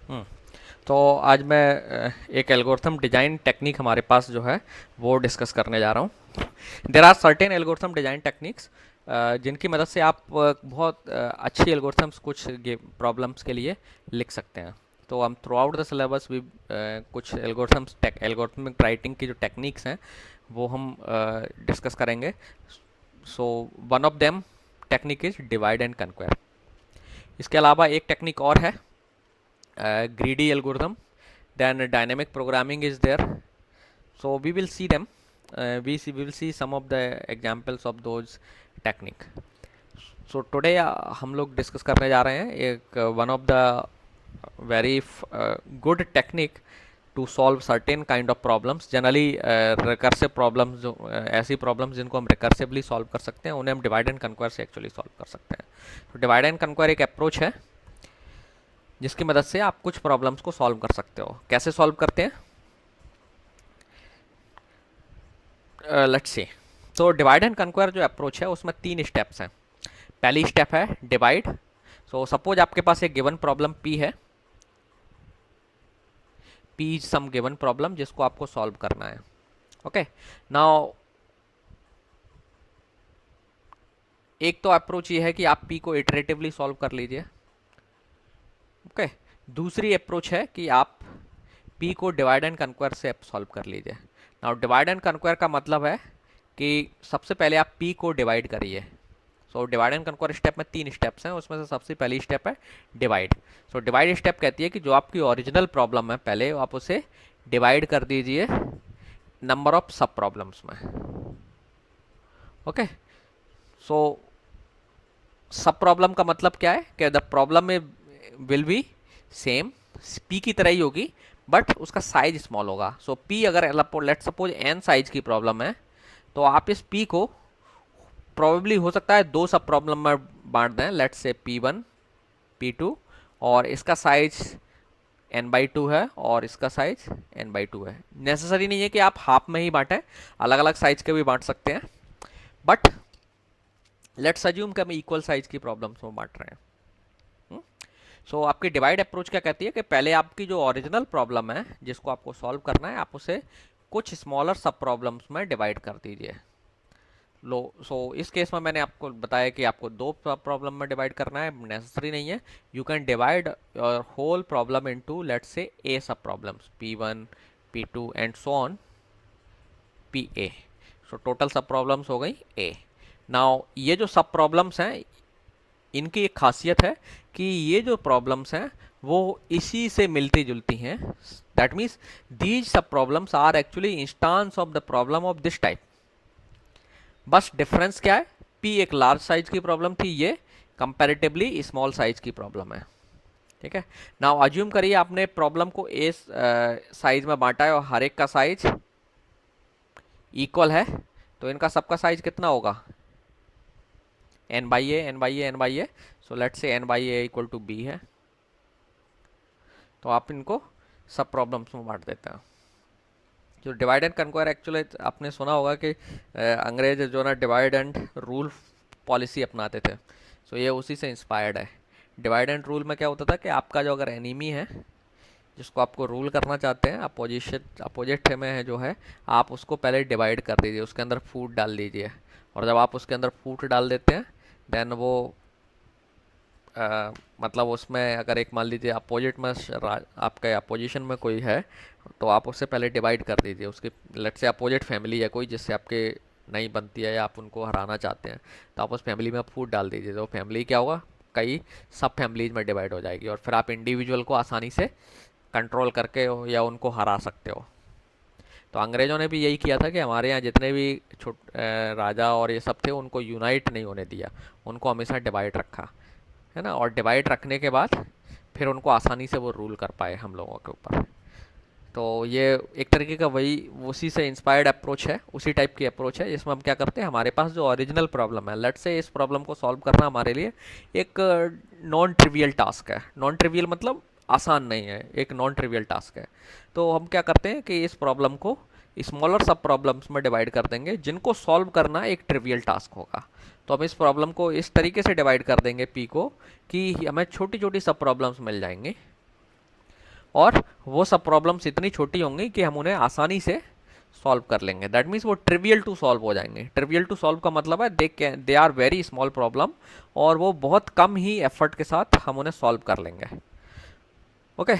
हम्म, तो आज मैं एक एल्गोरिथम डिजाइन टेक्निक हमारे पास जो है वो डिस्कस करने जा रहा हूँ। There are certain algorithm design techniques जिनकी मदद से आप बहुत अच्छी एल्गोरिथम्स कुछ प्रॉब्लम्स के लिए लिख सकते हैं। तो हम थ्रू आउट द सिलेबस भी कुछ एल्गोरिथम्स एल्गोरिथमिक राइटिंग की जो टेक्निक्स हैं वो हम डिस्कस करेंगे। So one of them technique is divide and conquer. इसके अलावा एक टेक्निक और है, greedy algorithm. Then dynamic programming is there. So we will see them. We will see some of the examples of those technique. So today हम लोग discuss करने जा रहे हैं एक one of the very good technique to solve certain kind of problems. Generally recursive problems, जो ऐसी problems जिनको हम रिकर्सिवली सॉल्व कर सकते हैं, उन्हें हम डिवाइड एंड कन्क्वायर से एक्चुअली सॉल्व कर सकते हैं। तो डिवाइड एंड कन्क्वायर एक अप्रोच है जिसकी मदद से आप कुछ प्रॉब्लम्स को सॉल्व कर सकते हो। कैसे सॉल्व करते हैं, लेट्स सी। तो डिवाइड एंड कन्क्वायर जो अप्रोच है उसमें 3 स्टेप्स हैं। पहली स्टेप है डिवाइड। सो सपोज आपके पास एक गिवन प्रॉब्लम पी है, P is some given problem जिसको आपको सॉल्व करना है। ओके, नाउ एक तो अप्रोच ये है कि आप पी को इटरेटिवली सॉल्व कर लीजिए। ओके, दूसरी अप्रोच है कि आप पी को डिवाइड एंड कन्क्वायर से सॉल्व कर लीजिए। नाउ डिवाइड एंड कन्क्वायर का मतलब है कि सबसे पहले आप पी को डिवाइड करिए। सो डिवाइड एंड कन्क्वायर स्टेप में 3 स्टेप्स हैं, उसमें से सबसे पहली स्टेप है डिवाइड। सो डिवाइड स्टेप कहती है कि जो आपकी ओरिजिनल प्रॉब्लम है पहले आप उसे डिवाइड कर दीजिए नंबर ऑफ सब प्रॉब्लम्स में। ओके, सो सब प्रॉब्लम का मतलब क्या है कि द प्रॉब्लम में विल बी सेम, पी की तरह ही होगी बट उसका साइज स्मॉल होगा। सो पी अगर लेट सपोज एन साइज की प्रॉब्लम है तो आप इस पी को प्रोबेबली हो सकता है 2 सब प्रॉब्लम में बांट दें, लेट से P1 P2, और इसका साइज n/2 है और इसका साइज n/2 है। नेसेसरी नहीं है कि आप हाफ में ही बांटें, अलग अलग साइज के भी बांट सकते हैं, बट लेट्स अज्यूम कि हम इक्वल साइज की प्रॉब्लम्स में बांट रहे हैं। सो आपकी डिवाइड अप्रोच क्या कहती है कि पहले आपकी जो ओरिजिनल प्रॉब्लम है जिसको आपको सॉल्व करना है, आप उसे कुछ स्मॉलर सब प्रॉब्लम्स में डिवाइड कर दीजिए। लो, सो इस केस में मैंने आपको बताया कि आपको 2 सब प्रॉब्लम में डिवाइड करना है, नेसेसरी नहीं है। You can divide your whole problem into let's say a sub problems P1 P2 and so on PA। So total sub problems हो गई A। नाउ ये जो सब प्रॉब्लम्स हैं इनकी एक खासियत है कि ये जो प्रॉब्लम्स हैं वो इसी से मिलती जुलती हैं। दैट मीन्स दीज सब problems are actually instance of the problem of this type. बस डिफरेंस क्या है, पी एक लार्ज साइज की प्रॉब्लम थी, ये कंपैरेटिवली स्मॉल साइज की प्रॉब्लम है। ठीक है, नाउ अज्यूम करिए आपने प्रॉब्लम को ए साइज में बांटा है और हर एक का साइज इक्वल है, तो इनका सबका साइज कितना होगा, n/a। So let's say n/a equal to b है, तो आप इनको सब प्रॉब्लम्स में बांट देते हैं। जो डिवाइड एंड कन्क्वायर एक्चुअली आपने सुना होगा कि अंग्रेज जो ना डिवाइड एंड रूल पॉलिसी अपनाते थे, सो ये उसी से इंस्पायर्ड है। डिवाइड एंड रूल में क्या होता था कि आपका जो अगर एनिमी है जिसको आपको रूल करना चाहते हैं, अपोजिट में है जो है, आप उसको पहले डिवाइड कर दीजिए, उसके अंदर फूड डाल दीजिए, और जब आप उसके अंदर फूड डाल देते हैं देन वो मतलब उसमें अगर एक मान लीजिए अपोजिट में आपके अपोजिशन में कोई है तो आप उससे पहले डिवाइड कर दीजिए। उसकी लेट से अपोजिट फैमिली है कोई जिससे आपके नहीं बनती है या आप उनको हराना चाहते हैं, तो आप उस फैमिली में फूड डाल दीजिए, तो फैमिली क्या होगा, कई सब फैमिलीज में डिवाइड हो जाएगी, और फिर आप इंडिविजुअल को आसानी से कंट्रोल करके या उनको हरा सकते हो। तो अंग्रेज़ों ने भी यही किया था कि हमारे यहाँ जितने भी राजा और ये सब थे उनको यूनाइट नहीं होने दिया, उनको हमेशा डिवाइड रखा है ना, और डिवाइड रखने के बाद फिर उनको आसानी से वो रूल कर पाए हम लोगों के ऊपर। तो ये एक तरीके का वही उसी से इंस्पायर्ड अप्रोच है, उसी टाइप की अप्रोच है जिसमें हम क्या करते हैं, हमारे पास जो ओरिजिनल प्रॉब्लम है, लेट्स से इस प्रॉब्लम को सॉल्व करना हमारे लिए एक नॉन ट्रिवियल टास्क है। नॉन ट्रिवियल मतलब आसान नहीं है, एक नॉन ट्रिवियल टास्क है। तो हम क्या करते हैं कि इस प्रॉब्लम को स्मॉलर सब प्रॉब्लम्स में डिवाइड कर देंगे जिनको सॉल्व करना एक ट्रिवियल टास्क होगा। तो हम इस प्रॉब्लम को इस तरीके से डिवाइड कर देंगे पी को कि हमें छोटी छोटी सब प्रॉब्लम्स मिल जाएंगे, और वो सब प्रॉब्लम्स इतनी छोटी होंगी कि हम उन्हें आसानी से सॉल्व कर लेंगे। दैट मीन्स वो ट्रिवियल टू सॉल्व हो जाएंगे। ट्रिवियल टू सॉल्व का मतलब है they are very small problem, और वो बहुत कम ही एफर्ट के साथ हम उन्हें सॉल्व कर लेंगे। ओके,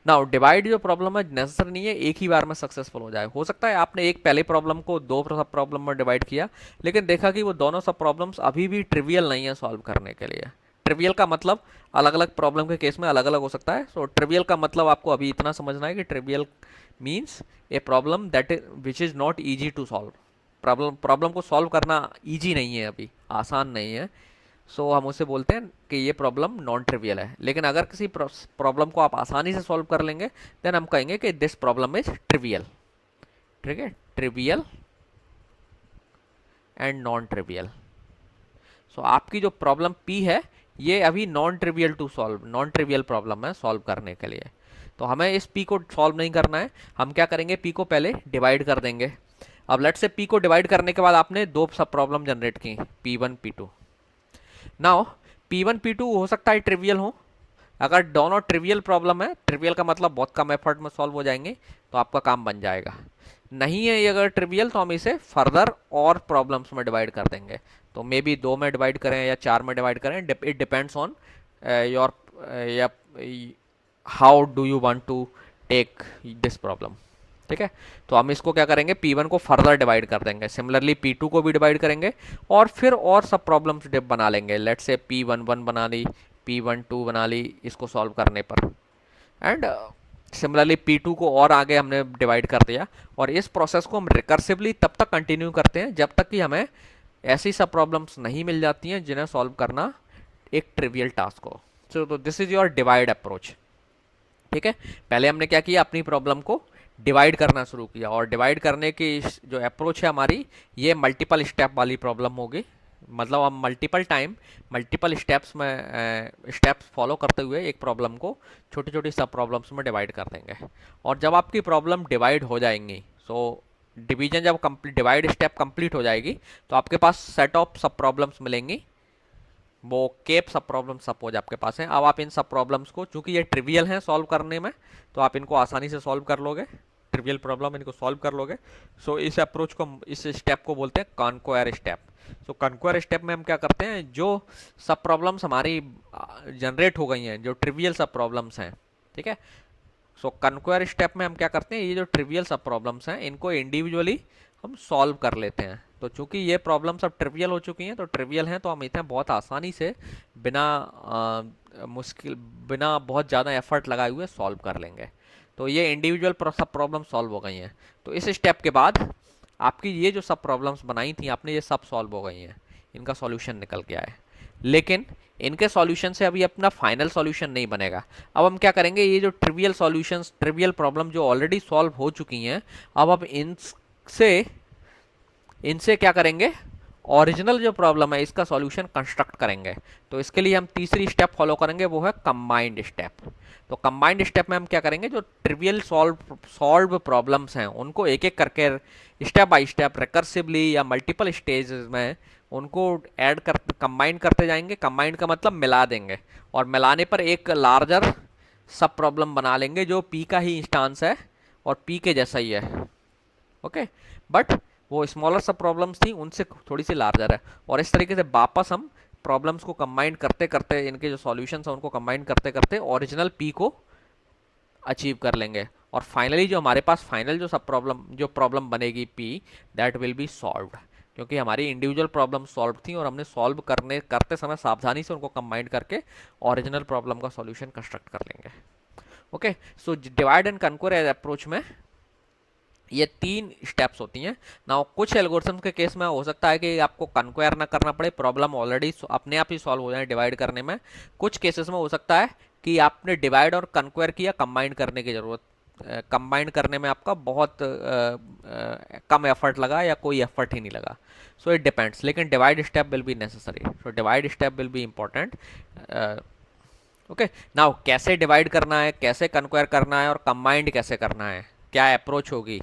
नाउ डिवाइड जो प्रॉब्लम है नेसेसरी नहीं है एक ही बार में सक्सेसफुल हो जाए। हो सकता है आपने एक पहले प्रॉब्लम को दो सब प्रॉब्लम में डिवाइड किया, लेकिन देखा कि वो दोनों सब प्रॉब्लम्स अभी भी ट्रिवियल नहीं है सॉल्व करने के लिए। ट्रिवियल का मतलब अलग अलग प्रॉब्लम के केस में अलग अलग हो सकता है। सो ट्रिवियल का मतलब आपको अभी इतना समझना है कि trivial means a problem that which is not easy to solve. Problem को सॉल्व करना ईजी नहीं है, अभी आसान नहीं है। सो हम उसे बोलते हैं कि ये प्रॉब्लम नॉन ट्रिवियल है। लेकिन अगर किसी प्रॉब्लम को आप आसानी से सॉल्व कर लेंगे देन हम कहेंगे कि दिस प्रॉब्लम इज ट्रिवियल। ठीक है, trivial and non trivial. So आपकी जो प्रॉब्लम पी है ये अभी non trivial to solve, non trivial problem है सॉल्व करने के लिए। तो हमें इस पी को सॉल्व नहीं करना है। हम क्या करेंगे, पी को पहले डिवाइड कर देंगे। अब लेट से पी को डिवाइड करने के बाद आपने दो सब प्रॉब्लम जनरेट की, P1 P2। Now P1 P2 हो सकता है ट्रिवियल हो। अगर दोनों ट्रिवियल प्रॉब्लम है, ट्रिवियल का मतलब बहुत कम एफर्ट में सॉल्व हो जाएंगे, तो आपका काम बन जाएगा। नहीं है ये अगर ट्रिवियल, तो हम इसे फर्दर और प्रॉब्लम्स में डिवाइड कर देंगे। तो मे बी 2 में डिवाइड करें या 4 में डिवाइड करें, it depends on your how do you want to take this problem. ठीक है, तो हम इसको क्या करेंगे, P1 को फर्दर डिवाइड कर देंगे, सिमिलरली P2 को भी डिवाइड करेंगे, और फिर और सब प्रॉब्लम्स बना लेंगे। लेट से P11 बना ली, P12 बना ली इसको सॉल्व करने पर, एंड सिमिलरली P2 को और आगे हमने डिवाइड कर दिया। और इस प्रोसेस को हम रिकर्सिवली तब तक कंटिन्यू करते हैं जब तक कि हमें ऐसी सब प्रॉब्लम्स नहीं मिल जाती हैं जिन्हें सॉल्व करना एक ट्रिवियल टास्क हो। तो this is your divide approach. ठीक है, पहले हमने क्या किया, अपनी प्रॉब्लम को डिवाइड करना शुरू किया, और डिवाइड करने की जो अप्रोच है हमारी, ये मल्टीपल स्टेप वाली प्रॉब्लम होगी। मतलब हम multiple time multiple steps follow करते हुए एक प्रॉब्लम को छोटी छोटी सब प्रॉब्लम्स में डिवाइड कर देंगे। और जब आपकी प्रॉब्लम डिवाइड हो जाएंगी, सो डिवीजन जब डिवाइड स्टेप कंप्लीट हो जाएगी, तो आपके पास सेट ऑफ सब प्रॉब्लम्स मिलेंगी। वो केप सब प्रॉब्लम सपोज आपके पास है। अब आप इन सब प्रॉब्लम्स को, चूंकि ये ट्रिवियल हैं सॉल्व करने में, तो आप इनको आसानी से सॉल्व कर लोगे, ट्रिवियल प्रॉब्लम इनको सॉल्व कर लोगे। सो इस अप्रोच को, इस स्टेप को बोलते हैं कॉन्क्वायर स्टेप। सो कॉन्क्वायर स्टेप में हम क्या करते हैं, जो सब प्रॉब्लम्स हमारी जनरेट हो गई हैं, जो ट्रिवियल सब प्रॉब्लम्स हैं, ठीक है, सो कॉन्क्वायर स्टेप में हम क्या करते हैं, ये जो ट्रिवियल सब प्रॉब्लम्स हैं इनको इंडिविजुअली हम सॉल्व कर लेते हैं। तो चूंकि ये प्रॉब्लम सब ट्रिवियल हो चुकी हैं, तो ट्रिवियल हैं, तो हम इसे बहुत आसानी से बिना बिना बहुत ज़्यादा एफर्ट लगाए हुए सॉल्व कर लेंगे। तो ये इंडिविजुअल सब प्रॉब्लम सॉल्व हो गई हैं। तो इस स्टेप के बाद आपकी ये जो सब प्रॉब्लम्स बनाई थी आपने, ये सब सॉल्व हो गई हैं, इनका सॉल्यूशन निकल के आया है। लेकिन इनके सॉल्यूशन से अभी अपना फाइनल सॉल्यूशन नहीं बनेगा। अब हम क्या करेंगे, ये जो ट्रिवियल सॉल्यूशंस, ट्रिवियल प्रॉब्लम जो ऑलरेडी सॉल्व हो चुकी हैं, अब इनसे क्या करेंगे, ओरिजिनल जो प्रॉब्लम है इसका सॉल्यूशन कंस्ट्रक्ट करेंगे। तो इसके लिए हम तीसरी स्टेप फॉलो करेंगे, वो है कंबाइंड स्टेप। तो कंबाइंड स्टेप में हम क्या करेंगे, जो ट्रिवियल सॉल्व प्रॉब्लम्स हैं उनको एक एक करके स्टेप बाय स्टेप रिकर्सिवली या मल्टीपल स्टेजेस में उनको ऐड कर कंबाइन करते जाएंगे। कंबाइन का मतलब मिला देंगे, और मिलाने पर एक लार्जर सब प्रॉब्लम बना लेंगे जो पी का ही इंस्टांस है और पी के जैसा ही है। ओके, बट वो स्मॉलर सब प्रॉब्लम्स थी उनसे थोड़ी सी लार्जर है। और इस तरीके से वापस हम प्रॉब्लम्स को कंबाइन करते करते, इनके जो सॉल्यूशंस हैं उनको कंबाइन करते करते ओरिजिनल पी को अचीव कर लेंगे। और फाइनली जो हमारे पास फाइनल जो प्रॉब्लम बनेगी P, that will be solved, क्योंकि हमारी इंडिविजुअल प्रॉब्लम सॉल्व थी और हमने सॉल्व करते समय सावधानी से उनको कंबाइन करके ओरिजिनल प्रॉब्लम का सॉल्यूशन कंस्ट्रक्ट कर लेंगे। Okay, so divide and conquer approach में ये 3 स्टेप्स होती हैं ना। कुछ एल्गोरिथम्स के केस में हो सकता है कि आपको कन्क्वायर ना करना पड़े, प्रॉब्लम ऑलरेडी अपने आप ही सॉल्व हो जाए डिवाइड करने में। कुछ केसेस में हो सकता है कि आपने डिवाइड और कन्क्वायर किया, कंबाइन करने की जरूरत, कंबाइन करने में आपका बहुत कम एफर्ट लगा या कोई एफर्ट ही नहीं लगा। सो इट डिपेंड्स, लेकिन divide step will be necessary. So divide step will be important. Okay, now कैसे डिवाइड करना है, कैसे कन्क्वायर करना है और कंबाइंड कैसे करना है, क्या अप्रोच होगी,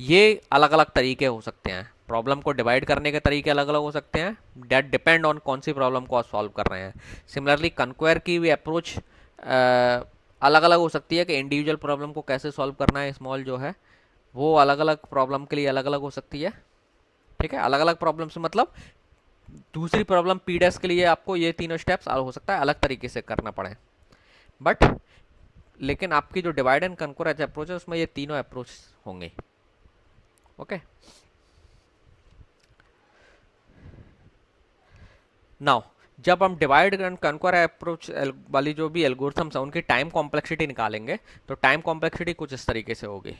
ये अलग अलग तरीके हो सकते हैं। प्रॉब्लम को डिवाइड करने के तरीके अलग अलग हो सकते हैं, दैट डिपेंड ऑन कौन सी प्रॉब्लम को आप सॉल्व कर रहे हैं। सिमिलरली कन्क्वायर की भी अप्रोच अलग अलग हो सकती है कि इंडिविजुअल प्रॉब्लम को कैसे सॉल्व करना है, स्मॉल जो है वो अलग अलग प्रॉब्लम के लिए अलग अलग हो सकती है। ठीक है, अलग अलग प्रॉब्लम से मतलब दूसरी प्रॉब्लम पी डैश के लिए आपको ये तीनों स्टेप्स हो सकता है अलग तरीके से करना पड़े, बट लेकिन आपकी जो डिवाइड एंड कंकर अप्रोच है उसमें ये तीनों अप्रोच होंगे। ओके, नाउ जब हम डिवाइड एंड कंकर अप्रोच वाली जो भी एल्गोरिथम्स हैं उनकी टाइम कॉम्प्लेक्सिटी निकालेंगे, तो टाइम कॉम्प्लेक्सिटी कुछ इस तरीके से होगी।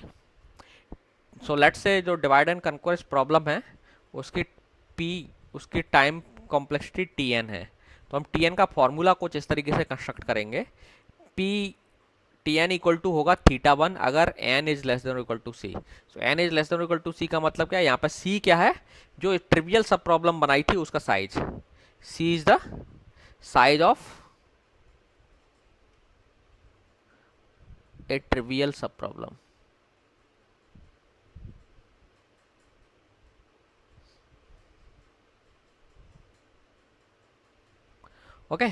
सो लेट्स से जो डिवाइड एंड कंकर प्रॉब्लम है उसकी पी उसकी टाइम कॉम्प्लेक्सिटी टी एन है, तो हम टी एन का फॉर्मूला कुछ इस तरीके से कंस्ट्रक्ट करेंगे। P T N equal to होगा थीटा वन अगर N is less than equal to C. So N is less than equal to C का मतलब क्या है, यहाँ पे सी क्या है, जो ट्रिवियल सब प्रॉब्लम बनाई थी उसका size, C is the size of a trivial sub problem. Okay,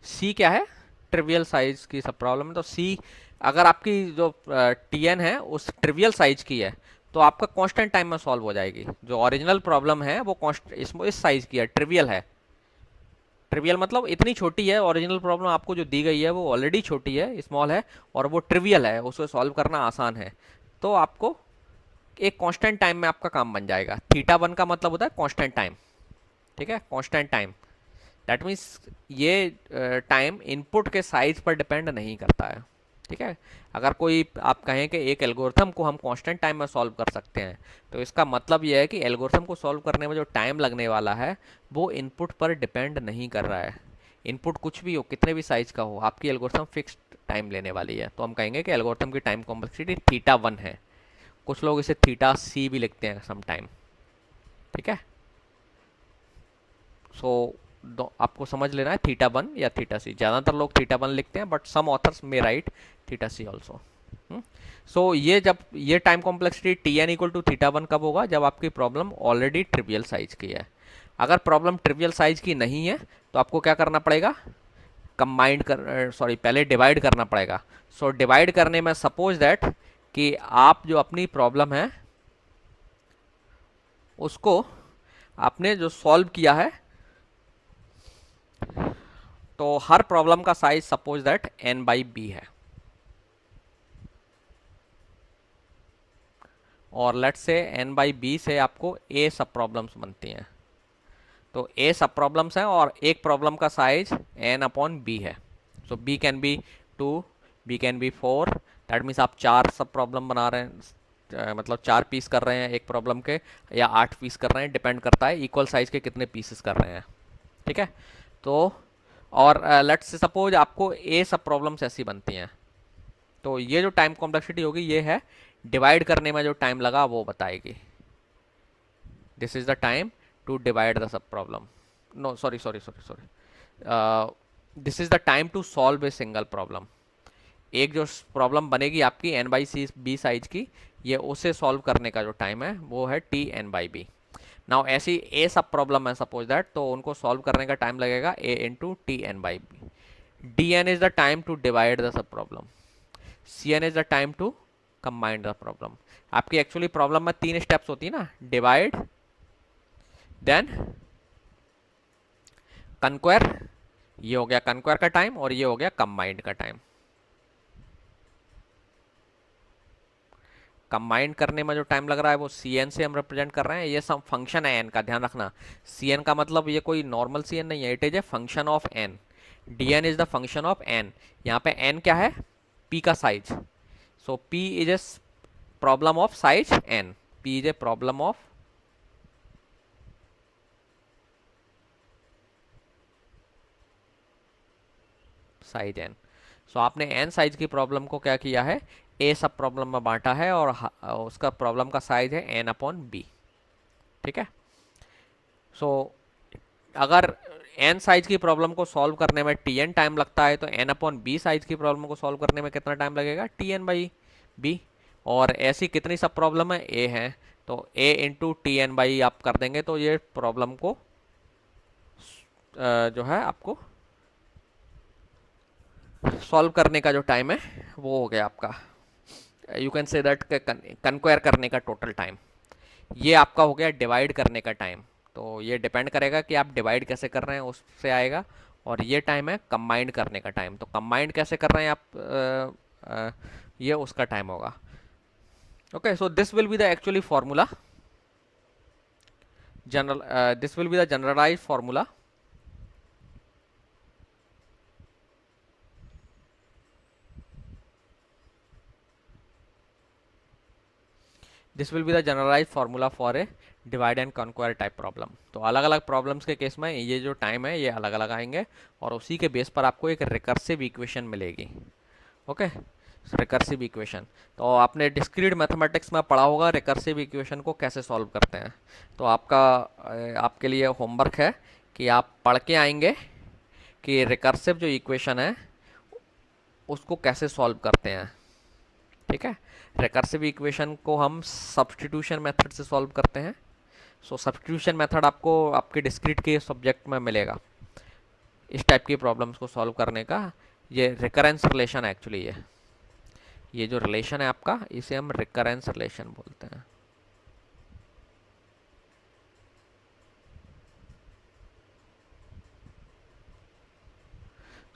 C क्या है, ट्रिवियल साइज की सब प्रॉब्लम है, तो सी अगर आपकी जो टी एन है उस ट्रिवियल साइज की है तो आपका कांस्टेंट टाइम में सॉल्व हो जाएगी। जो ओरिजिनल प्रॉब्लम है वो इस साइज की है, ट्रिवियल है। ट्रिवियल मतलब इतनी छोटी है, ओरिजिनल प्रॉब्लम आपको जो दी गई है वो ऑलरेडी छोटी है, स्मॉल है, और वो ट्रिवियल है, उसको सॉल्व करना आसान है, तो आपको एक कांस्टेंट टाइम में आपका काम बन जाएगा। थीटा वन का मतलब होता है कांस्टेंट टाइम। ठीक है, कांस्टेंट टाइम दैट मीन्स ये टाइम इनपुट के साइज पर डिपेंड नहीं करता है। ठीक है, अगर कोई आप कहें कि एक एल्गोरिथम को हम कांस्टेंट टाइम में सॉल्व कर सकते हैं, तो इसका मतलब यह है कि एल्गोरिथम को सॉल्व करने में जो टाइम लगने वाला है वो इनपुट पर डिपेंड नहीं कर रहा है। इनपुट कुछ भी हो, कितने भी साइज का हो, आपकी एल्गोरिथम फिक्स्ड टाइम लेने वाली है, तो हम कहेंगे कि एल्गोरिथम की टाइम कॉम्प्लेक्सिटी थीटा वन है। कुछ लोग इसे थीटा सी भी लिखते हैं सम टाइम। ठीक है, सो आपको समझ लेना है थीटा वन या थीटा सी। ज़्यादातर लोग थीटा वन लिखते हैं, but some authors may write theta C also. So ये जब ये time complexity T N equal to theta one कब होगा, जब आपकी प्रॉब्लम ऑलरेडी ट्रिवियल साइज की है। अगर प्रॉब्लम ट्रिवियल साइज की नहीं है तो आपको क्या करना पड़ेगा, कंबाइंड कर सॉरी पहले डिवाइड करना पड़ेगा। सो डिवाइड करने में सपोज दैट कि आप जो अपनी प्रॉब्लम है उसको आपने जो सॉल्व किया है, तो हर प्रॉब्लम का size suppose that n by b है, और लेट से n बाई बी से आपको a सब प्रॉब्लम्स बनती हैं। तो a सब प्रॉब्लम्स हैं और एक प्रॉब्लम का साइज n अपॉन b है। सो b can be 2, b can be 4, that means आप 4 सब प्रॉब्लम बना रहे हैं, मतलब 4 पीस कर रहे हैं एक प्रॉब्लम के, या 8 पीस कर रहे हैं, डिपेंड करता है इक्वल साइज के कितने पीसेस कर रहे हैं। ठीक है, तो और लेट्स से सपोज आपको ए सब प्रॉब्लम्स ऐसी बनती हैं, तो ये जो टाइम कॉम्प्लेक्सिटी होगी ये है डिवाइड करने में जो टाइम लगा वो बताएगी। This is the time to divide the sub problem, no sorry sorry sorry sorry, this is the time to solve a single problem. एक जो प्रॉब्लम बनेगी आपकी n by c b size की, ये उसे सॉल्व करने का जो टाइम है वो है T N by b. Now ऐसी ए सब प्रॉब्लम है सपोज दैट, तो उनको सॉल्व करने का टाइम लगेगा A into T N by B. D N is the time to divide the sub problem, C N is the time to combine the problem. आपकी actually problem में 3 steps होती है ना, डिवाइड, देन कंक्वायर, ये हो गया कंक्वायर का टाइम, और ये हो गया कंबाइंड का टाइम। कंबाइंड करने में जो टाइम लग रहा है वो सी एन से हम रिप्रेजेंट कर रहे हैं, ये सब फंक्शन है एन का, ध्यान रखना। सी एन का मतलब ये कोई नॉर्मल सी एन नहीं है, it is a function of N. D N is the function of N. यहाँ पे एन क्या है, पी का size. So P is a problem of size N, P is a problem of size N. So आपने N size की problem को क्या किया है, ए सब प्रॉब्लम में बांटा है, और उसका प्रॉब्लम का साइज है एन अपॉन बी। ठीक है, सो अगर एन साइज की प्रॉब्लम को सॉल्व करने में टी एन टाइम लगता है, तो एन अपॉन बी साइज की प्रॉब्लम को सॉल्व करने में कितना टाइम लगेगा, टी एन बाई बी। और ऐसी कितनी सब प्रॉब्लम है, ए है, तो ए इंटू टी एन बाई आप कर देंगे, तो ये प्रॉब्लम को जो है आपको सॉल्व करने का जो टाइम है वो हो गया आपका, यू कैन से दैट कंक्वायर करने का टोटल टाइम। ये आपका हो गया डिवाइड करने का टाइम। तो ये डिपेंड करेगा कि आप डिवाइड कैसे कर रहे हैं, उससे आएगा। और ये टाइम है कंबाइंड करने का टाइम। तो कंबाइंड कैसे कर रहे हैं आप, ये उसका टाइम होगा। Okay, so this will be the actually formula, general, this will be the generalize formula. This will be the generalize formula for a divide and conquer type problem. तो अलग अलग प्रॉब्लम्स के केस में ये जो time है ये अलग अलग आएंगे, और उसी के बेस पर आपको एक रिकर्सिव इक्वेशन मिलेगी। Okay, recursive equation. तो आपने डिस्क्रीट मैथमेटिक्स में पढ़ा होगा रिकर्सिव इक्वेशन को कैसे सॉल्व करते हैं। तो आपके लिए होमवर्क है कि आप पढ़ के आएंगे कि रिकर्सिव जो इक्वेशन है उसको कैसे सॉल्व करते हैं। ठीक है, रिकर्सिव इक्वेशन को हम सब्स्टिट्यूशन मेथड से सॉल्व करते हैं। सो सब्स्टिट्यूशन मेथड आपको आपके डिस्क्रीट के सब्जेक्ट में मिलेगा इस टाइप की प्रॉब्लम्स को सॉल्व करने का। ये रिकरेंस रिलेशन है एक्चुअली, ये जो रिलेशन है आपका इसे हम रिकरेंस रिलेशन बोलते हैं।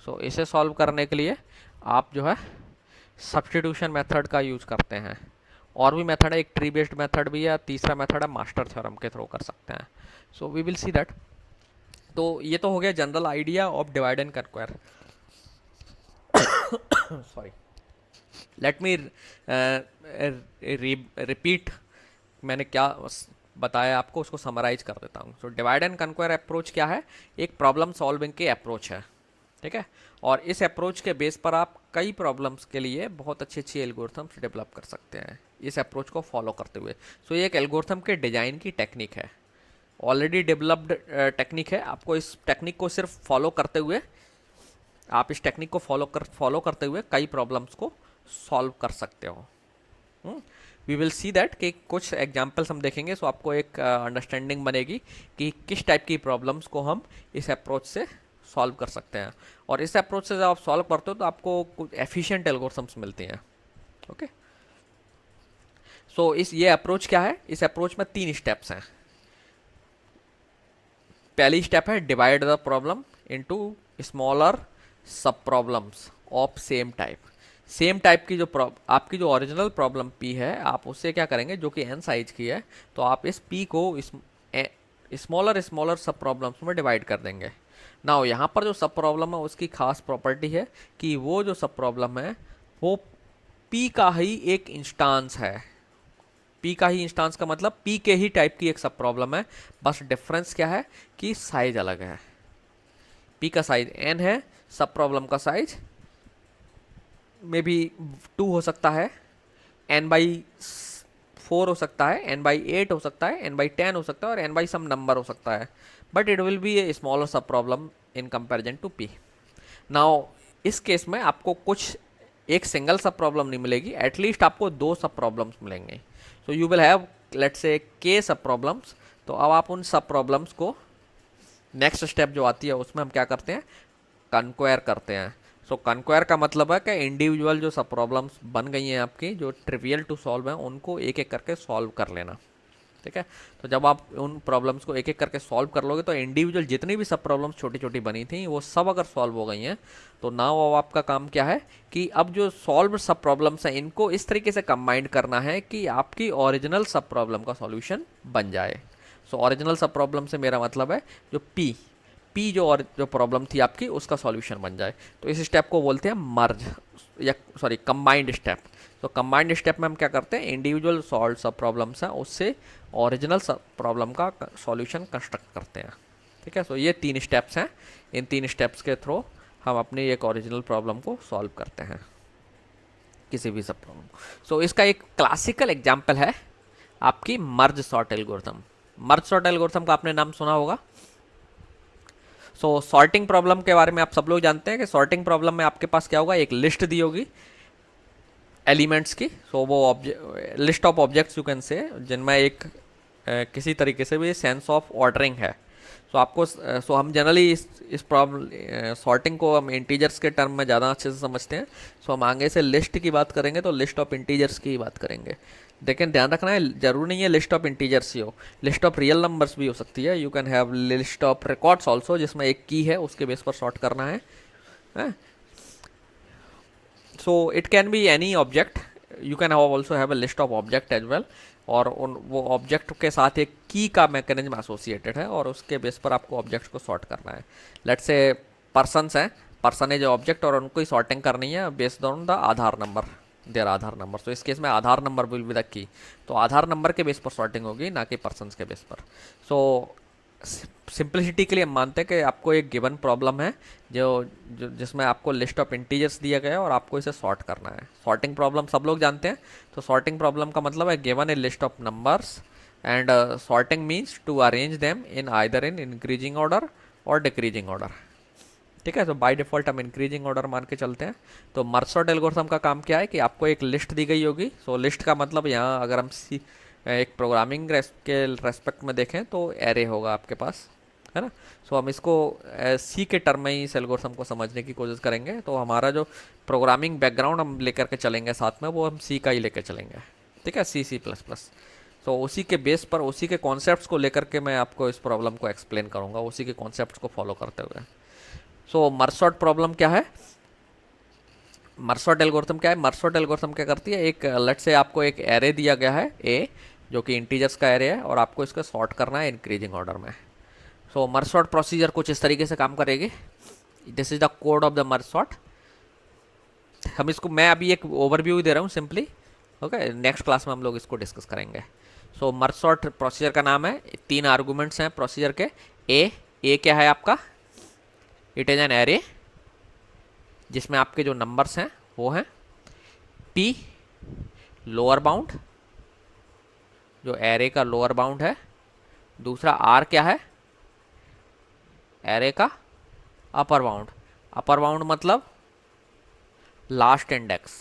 सो इसे सॉल्व करने के लिए आप जो है सब्स्टिट्यूशन मेथड का यूज करते हैं। और भी मेथड है, एक ट्री बेस्ड मेथड भी है, तीसरा मेथड है मास्टर थ्योरम के थ्रू कर सकते हैं। So we will see that. तो ये तो हो गया general idea of divide and conquer. Sorry, let me repeat मैंने क्या बताया आपको, उसको समराइज कर देता हूँ। So divide and conquer approach क्या है, एक प्रॉब्लम सॉल्विंग के अप्रोच है। ठीक है, और इस अप्रोच के बेस पर आप कई प्रॉब्लम्स के लिए बहुत अच्छी अच्छी एल्गोरिथम्स डेवलप कर सकते हैं इस अप्रोच को फॉलो करते हुए। सो ये एक एल्गोरिथम के डिजाइन की टेक्निक है, ऑलरेडी डेवलप्ड टेक्निक है। आपको इस टेक्निक को सिर्फ फॉलो करते हुए, आप इस टेक्निक को फॉलो करते हुए कई प्रॉब्लम्स को सॉल्व कर सकते हो। वी विल सी दैट कि कुछ एग्जाम्पल्स हम देखेंगे, सो आपको एक अंडरस्टैंडिंग बनेगी कि किस टाइप की प्रॉब्लम्स को हम इस अप्रोच से सॉल्व कर सकते हैं। और इस अप्रोच से जब आप सॉल्व करते हो तो आपको कुछ एफिशिएंट एल्गोरिथम्स मिलती हैं। ओके, सो ये अप्रोच क्या है, इस अप्रोच में 3 स्टेप्स हैं। पहली स्टेप है divide the problem into smaller sub problems of same type. Same type की जो आपकी जो ओरिजिनल प्रॉब्लम पी है, आप उससे क्या करेंगे, जो कि एन साइज की है, तो आप इस पी को स्मॉलर स्मॉलर सब प्रॉब्लम्स में डिवाइड कर देंगे। ना यहाँ पर जो सब प्रॉब्लम है उसकी खास प्रॉपर्टी है कि वो जो सब प्रॉब्लम है वो पी का ही एक इंस्टांस है। पी का ही इंस्टांस का मतलब पी के ही टाइप की एक सब प्रॉब्लम है, बस डिफरेंस क्या है कि साइज अलग है। पी का साइज एन है, सब प्रॉब्लम का साइज मे बी 2 हो सकता है, n/4 हो सकता है, n/8 हो सकता है, n/10 हो सकता है, और n by सम नंबर हो सकता है, but it will be a smaller sub problem in comparison to P. Now इस केस में आपको कुछ एक सिंगल सब प्रॉब्लम नहीं मिलेगी, एटलीस्ट आपको 2 सब प्रॉब्लम्स मिलेंगे। So you will have let's say के सब प्रॉब्लम्स। तो अब आप उन सब प्रॉब्लम्स को नेक्स्ट स्टेप जो आती है उसमें हम क्या करते हैं, कंक्वायर करते हैं। सो कंक्वायर का मतलब है कि इंडिविजुअल जो सब प्रॉब्लम्स बन गई हैं आपकी, जो ट्रिवियल टू सॉल्व हैं, उनको एक एक करके सॉल्व कर लेना। ठीक है, तो जब आप उन प्रॉब्लम्स को एक एक करके सॉल्व कर लोगे तो इंडिविजुअल जितनी भी सब प्रॉब्लम्स छोटी छोटी बनी थी वो सब अगर सॉल्व हो गई हैं, तो नाउ अब आपका काम क्या है कि अब जो सॉल्व सब प्रॉब्लम्स हैं इनको इस तरीके से कंबाइंड करना है कि आपकी ओरिजिनल सब प्रॉब्लम का सॉल्यूशन बन जाए। सो ओरिजिनल सब प्रॉब्लम से मेरा मतलब है जो पी जो प्रॉब्लम थी आपकी उसका सॉल्यूशन बन जाए। तो इस स्टेप को बोलते हैं मर्ज, या सॉरी कंबाइंड स्टेप। तो कंबाइंड स्टेप में हम क्या करते हैं, इंडिविजुअल सॉल्व सब प्रॉब्लम्स हैं उससे ओरिजिनल सब प्रॉब्लम का सॉल्यूशन कंस्ट्रक्ट करते हैं। ठीक है, सो ये 3 स्टेप्स हैं, इन 3 स्टेप्स के थ्रू हम अपनी एक ओरिजिनल प्रॉब्लम को सॉल्व करते हैं, किसी भी सब प्रॉब्लम को। सो इसका एक क्लासिकल एग्जाम्पल है आपकी मर्ज सॉर्ट एल्गोरिथम। मर्ज सॉर्ट एल्गोरिथम का आपने नाम सुना होगा। सो सॉर्टिंग प्रॉब्लम के बारे में आप सब लोग जानते हैं कि सॉर्टिंग प्रॉब्लम में आपके पास क्या होगा, एक लिस्ट दी होगी एलिमेंट्स की। सो वो list of objects you can say, जिनमें एक किसी तरीके से भी सेंस ऑफ ऑर्डरिंग है। सो आपको सो हम जनरली इस प्रॉब्लम सॉर्टिंग को हम इंटीजर्स के टर्म में ज़्यादा अच्छे से समझते हैं। सो हम आगे से लिस्ट की बात करेंगे तो लिस्ट ऑफ इंटीजर्स की बात करेंगे। लेकिन ध्यान रखना है, जरूरी नहीं है लिस्ट ऑफ इंटीजर्स ही हो, लिस्ट ऑफ रियल नंबर्स भी हो सकती है। You can have list of records also, जिसमें एक की है उसके बेस पर सॉर्ट करना है। So it can be any object, you can also have a list of object as well, और उन वो ऑब्जेक्ट के साथ एक की का मैकेनिज्म एसोसिएटेड है और उसके बेस पर आपको ऑब्जेक्ट्स को सॉर्ट करना है। लेट्स से पर्सन्स हैं, पर्सन है जो ऑब्जेक्ट, और उनको ही सॉर्टिंग करनी है based on the Aadhaar number, their Aadhaar number. तो इस केस में Aadhaar number will be the key, तो आधार नंबर के बेस पर सॉर्टिंग होगी, ना कि पर्सन्स के बेस पर। सो सिंपलिसिटी के लिए हम मानते हैं कि आपको एक गिवन प्रॉब्लम है जिसमें आपको लिस्ट ऑफ इंटीजर्स दिया गया है और आपको इसे सॉर्ट करना है। सॉर्टिंग प्रॉब्लम सब लोग जानते हैं, तो सॉर्टिंग प्रॉब्लम का मतलब है given a list of numbers and sorting means to arrange them in either in increasing order और डिक्रीजिंग ऑर्डर। ठीक है, तो बाय डिफॉल्ट हम इंक्रीजिंग ऑर्डर मान के चलते हैं। तो मर्ज सॉर्ट एल्गोरिथम का काम क्या है कि आपको एक लिस्ट दी गई होगी। सो लिस्ट का मतलब यहाँ अगर हम एक प्रोग्रामिंग के रेस्पेक्ट में देखें तो एरे होगा आपके पास, है ना। सो हम इसको सी के टर्म में ही इस एल्गोरिथम को समझने की कोशिश करेंगे। तो हमारा जो प्रोग्रामिंग बैकग्राउंड हम लेकर के चलेंगे साथ में, वो हम सी का ही लेकर चलेंगे। ठीक है, C++। तो उसी के बेस पर, उसी के कॉन्सेप्ट्स को लेकर के मैं आपको इस प्रॉब्लम को एक्सप्लेन करूँगा, उसी के कॉन्सेप्ट्स को फॉलो करते हुए। सो मर्ज सॉर्ट प्रॉब्लम क्या है, मर्ज सॉर्ट एल्गोरिथम क्या है? मर्ज सॉर्ट एल्गोरिथम क्या करती है, एक लेट से आपको एक एरे दिया गया है ए, जो कि इंटीजर्स का एरे है, और आपको इसको सॉर्ट करना है इंक्रीजिंग ऑर्डर में। सो मर्ज सॉर्ट प्रोसीजर कुछ इस तरीके से काम करेगी। This is the code of the merge sort. हम इसको, मैं अभी एक ओवरव्यू दे रहा हूँ सिंपली, ओके। नेक्स्ट क्लास में हम लोग इसको डिस्कस करेंगे। सो मर्ज सॉर्ट प्रोसीजर का नाम है, 3 आर्गूमेंट्स हैं प्रोसीजर के। ए क्या है आपका, इट इज एन एरे जिसमें आपके जो नंबर्स हैं वो हैं पी, लोअर बाउंड, जो एरे का लोअर बाउंड है। दूसरा आर क्या है, एरे का अपर बाउंड। अपर बाउंड मतलब लास्ट इंडेक्स।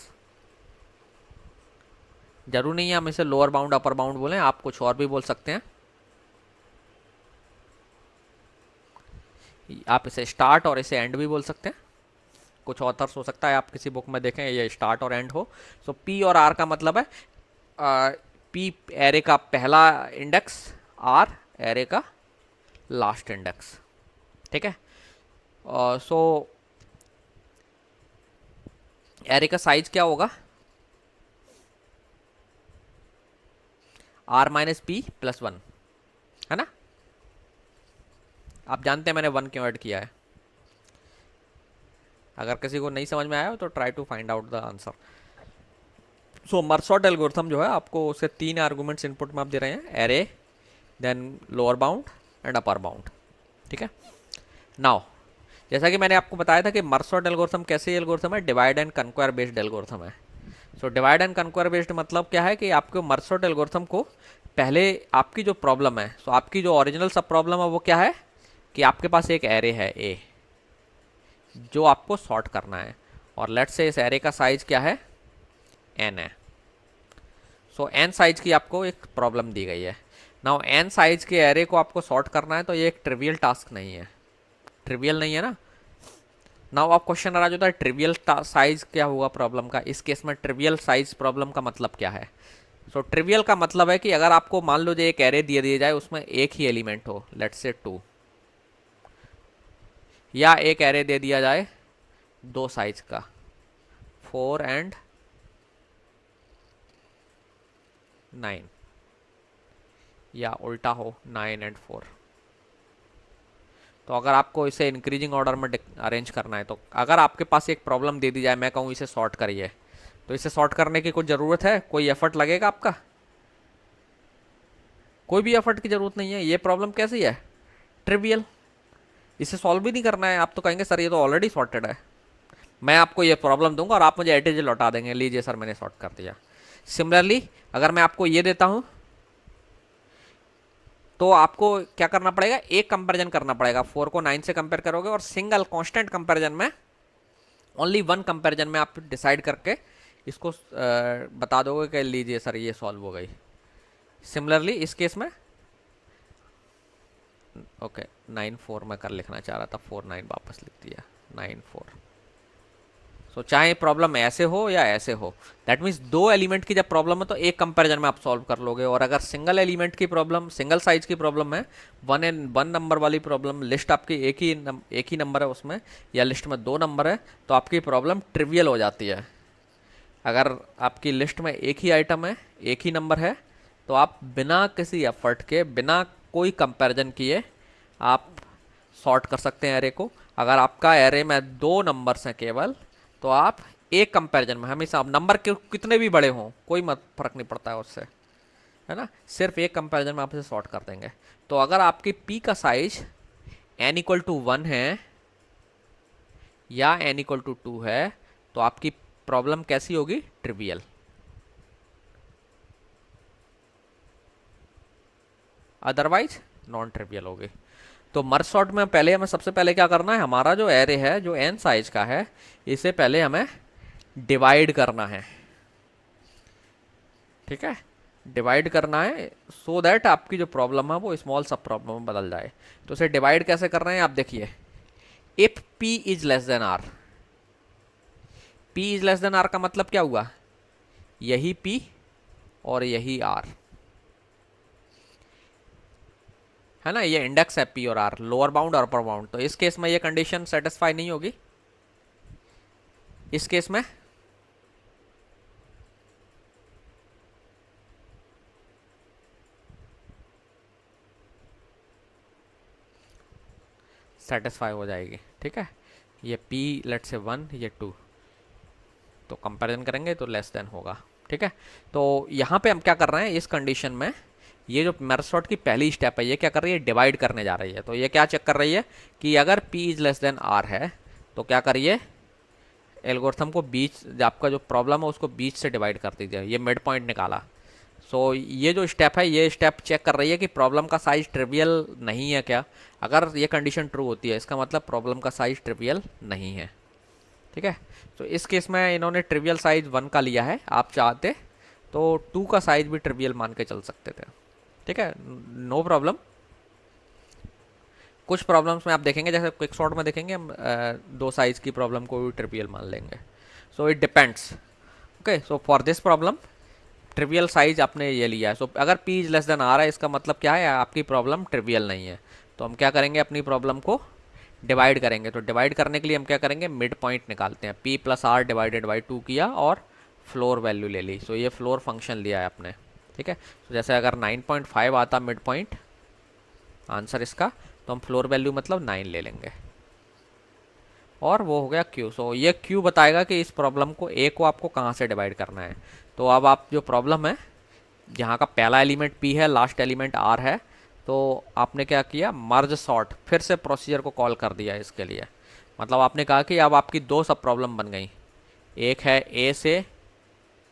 जरूर नहीं है हम इसे लोअर बाउंड अपर बाउंड बोलें, आप कुछ और भी बोल सकते हैं। आप इसे स्टार्ट और इसे एंड भी बोल सकते हैं। कुछ ऑथर्स हो सकता है आप किसी बुक में देखें ये स्टार्ट और एंड हो। सो पी और आर का मतलब है पी एरे का पहला इंडेक्स, आर एरे का लास्ट इंडेक्स। ठीक है, सो एरे का साइज क्या होगा, आर माइनस पी प्लस 1, है ना। आप जानते हैं मैंने 1 क्यों ऐड किया है। अगर किसी को नहीं समझ में आया हो तो try to find out the answer. So merge sort algorithm जो है आपको उसके 3 आर्गुमेंट्स इनपुट में आप दे रहे हैं, array, then lower bound and upper bound. ठीक है, नाउ जैसा कि मैंने आपको बताया था कि मर्ज सॉर्ट एल्गोरिथम कैसे एल्गोरिथम है, डिवाइड एंड कन्क्वायर बेस्ड एल्गोरिथम है। सो डिवाइड एंड कन्क्वायर बेस्ड मतलब क्या है कि आपको मर्ज सॉर्ट एल्गोरिथम को पहले आपकी जो प्रॉब्लम है, सो आपकी जो ओरिजिनल सब प्रॉब्लम है वो क्या है कि आपके पास एक एरे है ए जो आपको सॉर्ट करना है, और लेट्स से इस एरे का साइज क्या है, n है। सो n साइज की आपको एक प्रॉब्लम दी गई है। नाउ n साइज के एरे को आपको सॉर्ट करना है, तो ये एक ट्रिवियल टास्क नहीं है, ट्रिवियल नहीं है ना। नाउ आप क्वेश्चन आ जाता है ट्रिवियल साइज क्या हुआ प्रॉब्लम का। इस केस में ट्रिवियल साइज प्रॉब्लम का मतलब क्या है। सो ट्रिवियल का मतलब है कि अगर आपको मान लो जो एक एरे दिया जाए उसमें एक ही एलिमेंट हो, लेट्स से 2, या एक एरे दे दिया जाए 2 साइज का, 4 एंड 9, या उल्टा हो 9 एंड 4। तो अगर आपको इसे इंक्रीजिंग ऑर्डर में अरेंज करना है, तो अगर आपके पास एक प्रॉब्लम दे दी जाए, मैं कहूँ इसे सॉर्ट करिए, तो इसे सॉर्ट करने की कुछ ज़रूरत है, कोई एफर्ट लगेगा आपका, कोई भी एफर्ट की ज़रूरत नहीं है। ये प्रॉब्लम कैसी है, ट्रिवियल, इसे सॉल्व भी नहीं करना है। आप तो कहेंगे सर ये तो ऑलरेडी सॉर्टेड है, मैं आपको ये प्रॉब्लम दूंगा और आप मुझे एटीजे लौटा देंगे, लीजिए सर मैंने सॉर्ट कर दिया। सिमिलरली अगर मैं आपको ये देता हूं तो आपको क्या करना पड़ेगा, एक कंपैरिजन करना पड़ेगा। 4 को 9 से कंपेयर करोगे और सिंगल कांस्टेंट कंपैरिजन में, ओनली 1 कंपैरिजन में आप डिसाइड करके इसको बता दोगे कि लीजिए सर ये सॉल्व हो गई। सिमिलरली इस केस में ओके 9 4 मैं कर लिखना चाह रहा था, 4 9 वापस लिख दिया, 9 4। सो चाहे प्रॉब्लम ऐसे हो या ऐसे हो, दैट मीन्स दो एलिमेंट की जब प्रॉब्लम है तो एक कंपैरिजन में आप सॉल्व कर लोगे। और अगर सिंगल एलिमेंट की प्रॉब्लम, सिंगल साइज की प्रॉब्लम है, वन नंबर वाली प्रॉब्लम, लिस्ट आपकी एक ही नंबर है उसमें, या लिस्ट में 2 नंबर है, तो आपकी प्रॉब्लम ट्रिवियल हो जाती है। अगर आपकी लिस्ट में एक ही आइटम है, एक ही नंबर है, तो आप बिना किसी एफर्ट के, बिना कोई कंपैरिजन किए आप सॉर्ट कर सकते हैं एरे को। अगर आपका एरे में 2 नंबर्स हैं केवल, तो आप एक कंपैरिजन में हमेशा, आप नंबर के कितने भी बड़े हों कोई मत फर्क नहीं पड़ता है उससे, है ना, सिर्फ एक कंपैरिजन में आप इसे सॉर्ट कर देंगे। तो अगर आपकी पी का साइज n=1 है या n=2 है, तो आपकी प्रॉब्लम कैसी होगी? ट्रिवियल। अदरवाइज नॉन ट्रिवियल होगी। तो मर्ज सॉर्ट में पहले हमें, सबसे पहले क्या करना है, हमारा जो एरे है जो n साइज का है, इसे पहले हमें डिवाइड करना है। ठीक है, डिवाइड करना है सो दैट आपकी जो प्रॉब्लम है वो स्मॉल सब प्रॉब्लम में बदल जाए। तो इसे डिवाइड कैसे कर रहे हैं आप देखिए, if p is less then r, p is less then r का मतलब क्या हुआ, यही p और यही r, है ना, ये इंडेक्स है p और r, लोअर बाउंड और अपर बाउंड। तो इस केस में ये कंडीशन सेटिस्फाई नहीं होगी। इस केस में सेटिस्फाई हो जाएगी। ठीक है, ये p लेट से 1, ये 2, तो कंपैरिजन करेंगे तो लेस देन होगा। ठीक है, तो यहाँ पे हम क्या कर रहे हैं इस कंडीशन में, ये जो मर्ज सॉर्ट की पहली स्टेप है, ये क्या कर रही है, डिवाइड करने जा रही है। तो ये क्या चेक कर रही है कि अगर p is less then r है, तो क्या करिए, एल्गोरिथम को बीच, आपका जो प्रॉब्लम है उसको बीच से डिवाइड कर दीजिए। ये मिड पॉइंट निकाला। सो ये जो स्टेप है, ये स्टेप चेक कर रही है कि प्रॉब्लम का साइज ट्रिवियल नहीं है क्या। अगर ये कंडीशन ट्रू होती है, इसका मतलब प्रॉब्लम का साइज ट्रिवियल नहीं है। ठीक है, तो इस केस में इन्होंने ट्रिवियल साइज 1 का लिया है, आप चाहते तो 2 का साइज भी ट्रिवियल मान के चल सकते थे। ठीक है, नो प्रॉब्लम। कुछ प्रॉब्लम्स में आप देखेंगे, जैसे क्विक सॉर्ट में देखेंगे हम 2 साइज की प्रॉब्लम को भी ट्रिवियल मान लेंगे। So it depends. Okay, so for this problem trivial size आपने ये लिया है। सो अगर p is less then r है, इसका मतलब क्या है, आपकी प्रॉब्लम ट्रिवियल नहीं है। तो हम क्या करेंगे, अपनी प्रॉब्लम को डिवाइड करेंगे। तो डिवाइड करने के लिए हम क्या करेंगे, मिड पॉइंट निकालते हैं, p plus r divided by 2 किया और फ्लोर वैल्यू ले ली। सो ये फ्लोर फंक्शन लिया है आपने। ठीक है, तो जैसे अगर 9.5 आता मिड पॉइंट आंसर इसका, तो हम फ्लोर वैल्यू मतलब 9 ले लेंगे और वो हो गया q। सो ये q बताएगा कि इस प्रॉब्लम को, a को आपको कहाँ से डिवाइड करना है। तो अब आप जो प्रॉब्लम है, जहाँ का पहला एलिमेंट p है, लास्ट एलिमेंट r है, तो आपने क्या किया, मर्ज सॉर्ट, फिर से प्रोसीजर को कॉल कर दिया इसके लिए। मतलब आपने कहा कि अब आपकी 2 सब प्रॉब्लम बन गई, एक है a से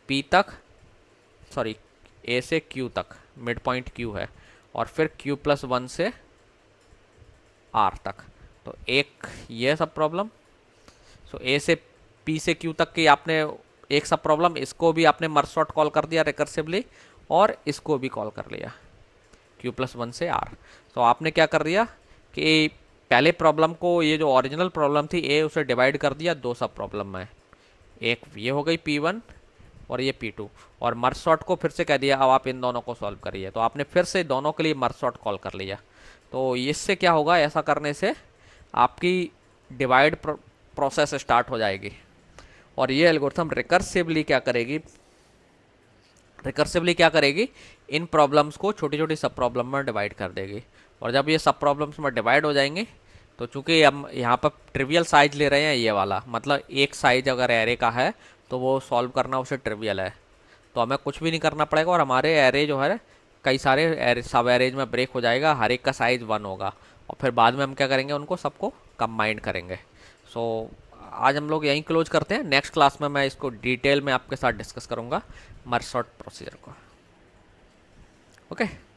p तक, सॉरी a से q तक, मिड पॉइंट q है, और फिर q+1 से r तक। तो एक ये सब प्रॉब्लम, सो a से p से q तक की आपने एक सब प्रॉब्लम, इसको भी आपने मर्ज सॉर्ट कॉल कर दिया रिकर्सिवली, और इसको भी कॉल कर लिया q+1 से r। तो आपने क्या कर दिया कि पहले प्रॉब्लम को, ये जो ओरिजिनल प्रॉब्लम थी a, उसे डिवाइड कर दिया 2 सब प्रॉब्लम में, एक ये हो गई p1 और ये p2, और मर्ज सॉर्ट को फिर से कह दिया अब आप इन दोनों को सॉल्व करिए। तो आपने फिर से दोनों के लिए मर्ज सॉर्ट कॉल कर लिया। तो इससे क्या होगा, ऐसा करने से आपकी डिवाइड प्रोसेस स्टार्ट हो जाएगी, और ये एल्गोरिथम रिकर्सिवली क्या करेगी, इन प्रॉब्लम्स को छोटी छोटी सब प्रॉब्लम में डिवाइड कर देगी। और जब ये सब प्रॉब्लम्स में डिवाइड हो जाएंगे, तो चूंकि हम यहाँ पर ट्रिवियल साइज ले रहे हैं, ये वाला मतलब एक साइज अगर एरे का है तो वो सॉल्व करना उसे ट्रिवियल है, तो हमें कुछ भी नहीं करना पड़ेगा, और हमारे एरे जो है कई सारे एरे, सब एरेज में ब्रेक हो जाएगा, हर एक का साइज 1 होगा, और फिर बाद में हम क्या करेंगे, उनको सबको कंबाइन करेंगे। सो आज हम लोग यहीं क्लोज करते हैं। नेक्स्ट क्लास में मैं इसको डिटेल में आपके साथ डिस्कस करूँगा, मर्ज सॉर्ट प्रोसीजर को। ओके।